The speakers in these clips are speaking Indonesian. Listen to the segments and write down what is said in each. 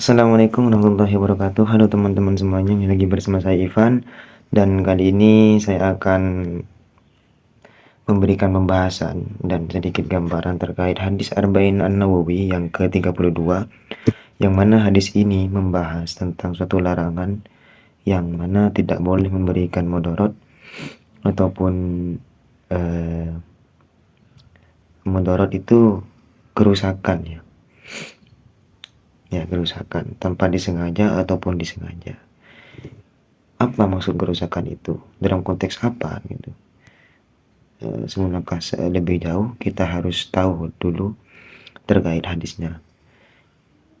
Assalamualaikum warahmatullahi wabarakatuh. Halo teman-teman semuanya, ini lagi bersama saya Ivan. Dan kali ini saya akan memberikan pembahasan dan sedikit gambaran terkait hadis Arba'in An-Nawawi yang ke-32, yang mana hadis ini membahas tentang suatu larangan yang mana tidak boleh memberikan mudarat ataupun mudarat itu kerusakan ya, kerusakan tanpa disengaja ataupun disengaja. Apa maksud kerusakan itu? Dalam konteks apa gitu? Sebelum langkah lebih jauh, kita harus tahu dulu terkait hadisnya.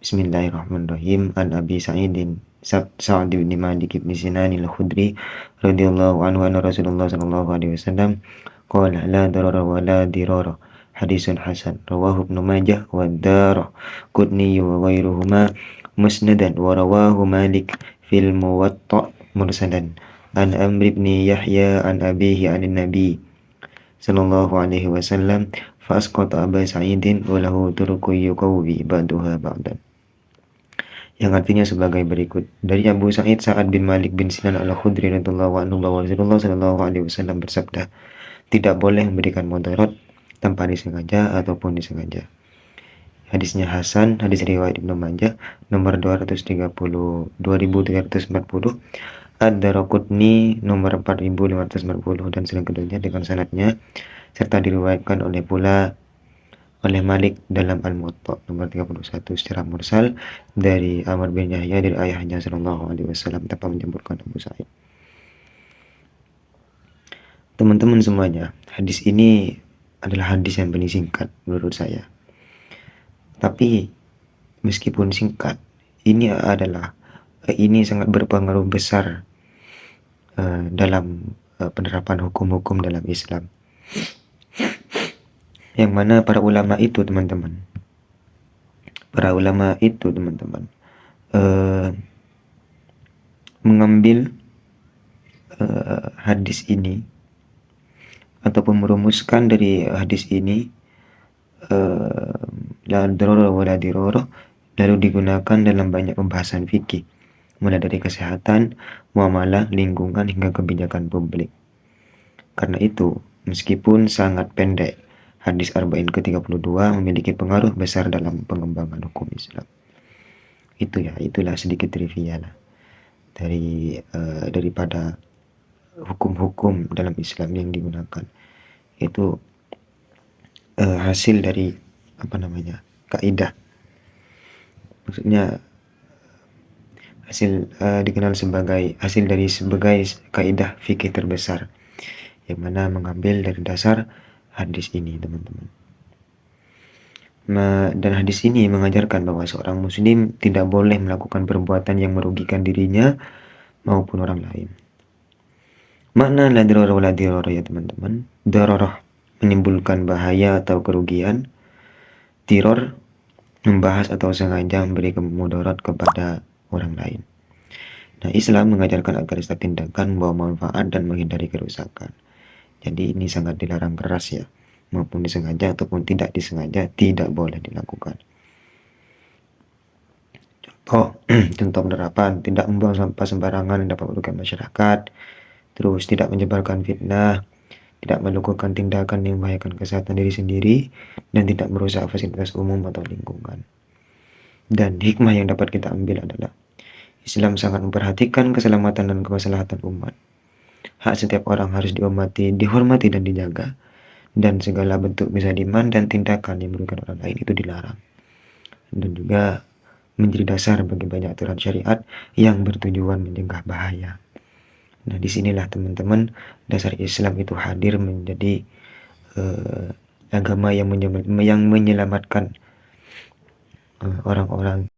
Bismillahirrahmanirrahim. An Abi Sa'idin Sa'ad bin Malik bin Sinan al-Khudri radhiyallahu anhu anna Rasulullah sallallahu alaihi wasallam qala la darara wa la dirara. Hadisun hasan rawahu Ibnu Majah wa Daraqutni wa ghairuhuma musnadan wa rawahu Malik fil Muwatta' mursalan an Amr bin Yahya an abihi an Nabi sallallahu alaihi wasallam fa asqata Aba Sa'idin wa lahu turku yuqawi ba'daha ba'dan, yang artinya sebagai berikut. Dari Abu Sa'id Sa'ad bin Malik bin Sinan al-Khudri radhiyallahu anhu bahwa Rasulullah sallallahu alaihi wasallam bersabda, tidak boleh memberikan mudarat tanpa disengaja ataupun disengaja. Hadisnya hasan, hadis riwayat Ibnu Majah nomor 2340 Ad-Daraqutni nomor 4540 dan selanjutnya dengan sanadnya, serta diriwayatkan oleh Malik dalam Al-Muwatta nomor 31 secara mursal dari Amr bin Yahya dari ayahnya sallallahu alaihi wasallam tanpa menyebutkan Abu Sa'id. Teman-teman semuanya, hadis ini adalah hadis yang paling singkat menurut saya. Tapi meskipun singkat, ini sangat berpengaruh besar dalam penerapan hukum-hukum dalam Islam. Yang mana para ulama itu teman-teman mengambil hadis ini ataupun merumuskan dari hadis ini la darara wa la dirara, lalu digunakan dalam banyak pembahasan fikih, mulai dari kesehatan, muamalah, lingkungan hingga kebijakan publik. Karena itu, meskipun sangat pendek, hadis Arba'in ke-32 memiliki pengaruh besar dalam pengembangan hukum Islam. Itulah sedikit trivia lah daripada hukum-hukum dalam Islam yang digunakan. Itu hasil dari kaidah. Maksudnya dikenal sebagai hasil dari kaidah fikih terbesar yang mana mengambil dari dasar hadis ini, teman-teman. Dan hadis ini mengajarkan bahwa seorang muslim tidak boleh melakukan perbuatan yang merugikan dirinya maupun orang lain. Makna la dirara wa la dirara ya teman-teman. Dararah menimbulkan bahaya atau kerugian. Diror membahas atau sengaja memberi mudarat kepada orang lain. Nah, Islam mengajarkan agar setiap tindakan membawa manfaat dan menghindari kerusakan. Jadi ini sangat dilarang keras ya, maupun disengaja ataupun tidak disengaja tidak boleh dilakukan. Contoh penerapan, tidak membuang sampah sembarangan yang dapat merugikan masyarakat, terus tidak menyebarkan fitnah, tidak melakukan tindakan yang membahayakan kesehatan diri sendiri, dan tidak merusak fasilitas umum atau lingkungan. Dan hikmah yang dapat kita ambil adalah Islam sangat memperhatikan keselamatan dan kemaslahatan umat. Hak setiap orang harus dihormati dan dijaga, dan segala bentuk kezaliman dan tindakan yang merugikan orang lain itu dilarang. Dan juga menjadi dasar bagi banyak aturan syariat yang bertujuan mencegah bahaya. Nah, disinilah teman-teman dasar Islam itu hadir menjadi agama yang menyelamatkan orang-orang